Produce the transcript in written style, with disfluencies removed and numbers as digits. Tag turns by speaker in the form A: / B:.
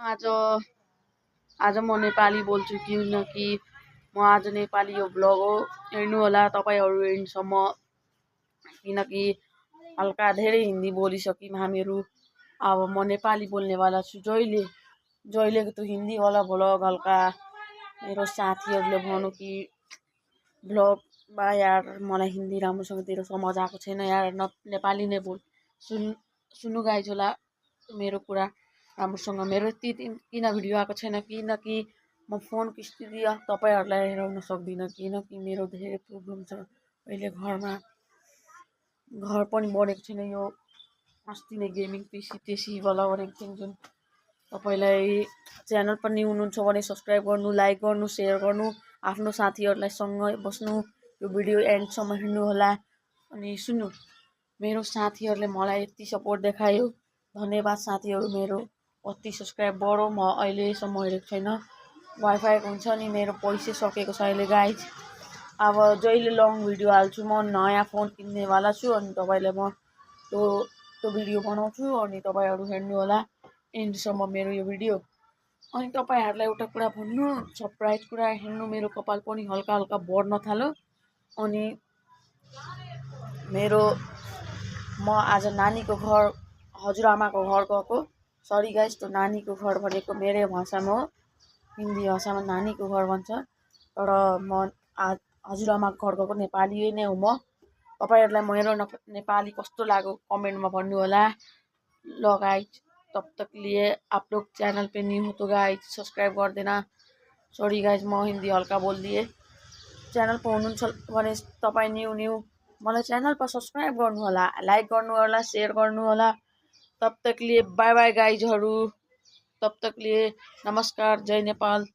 A: आज आज म नेपाली बोल्छु किनकि म आज नेपाली यो भ्लग हो हेर्नु होला तपाईहरु एन्डसम्म किनकि हल्का धेरै हिन्दी बोलिसक्यौं हामीहरु। अब म नेपाली बोल्नेवाला छु। जहिले तो हिन्दी वाला भ्लग हल्का मेरो साथीहरुले भन्नु कि भ्लग बा यार मलाई हिन्दी राम्रोसँग तेरो समझ आएको छैन यार नेपाली नै बोल। सुन्नु गाइज होला मेरो कुरा राम्रोसँग। मेरो किन भिडियो आएको छैन किनकि म फोनको स्थिति तपाईहरुलाई हेराउन सक्दिन किनकि मेरो धेरै प्रब्लम छ। अहिले घर पनि बनेको छैन। यो अस्ति नै गेमिङ पिसी वाला बनेको थिएँ जुन। तपाईलाई च्यानल पनि न्यू हुनुहुन्छ भने सब्स्क्राइब गर्नु, लाइक गर्नु, शेयर गर्नु, आफ्नो साथीहरुलाई सँगै बस्नु। यो भिडियो एन्डसम्म हेर्नु होला। अनि सुन्नु, मेरो साथीहरुले मलाई यति सपोर्ट देखायो, धन्यवाद साथीहरु। मेरो 30 सब्स्क्राइब बढो। म अहिलेसम्म हेरेको छैन। वाइफाई हुन्छ नि मेरो पैसा सकेको छ अहिले गाइज। अब जहिले लङ भिडियो हाल्छु। म नयाँ फोन किन्नेवाला छु अनि तपाईलाई म त्यो भिडियो बनाउँछु अनि तपाईहरु हेर्नु होला एन्डसम्म मेरो यो भिडियो। अनि तपाईहरुलाई एउटा कुरा भन्नु, सरप्राइज कुरा हेर्नु, मेरो कपाल पनि हल्का हल्का बढ्न थाल्यो। अनि म आज नानीको घर हजुरआमाको घर गएको। सरी गाइस, त्यो नानीको घर भनेको मेरै भाषामा हो, हिन्दी भाषामा नानीको घर भन्छ। तर म आज हजुरआमाको घर गएको, नेपाली नै हो म। तपाईहरुलाई मेरो नेपाली कस्तो लाग्यो कमेन्टमा भन्नु होला। ल गाइज, तब तक लिए आप लोग चैनल पे न्यू हो तो गाइज सब्सक्राइब कर देना। सॉरी गाइज, म हिन्दी हल्का बोल दिए। च्यानल पे हुनुहुन्छ भने तपाई न्यू मलाई च्यानल पर सब्स्क्राइब गर्नु होला, लाइक गर्नु होला, शेयर गर्नु होला। तब तक लिए बाय बाय गाइजहरु। तब तक लिए नमस्कार, जय नेपाल।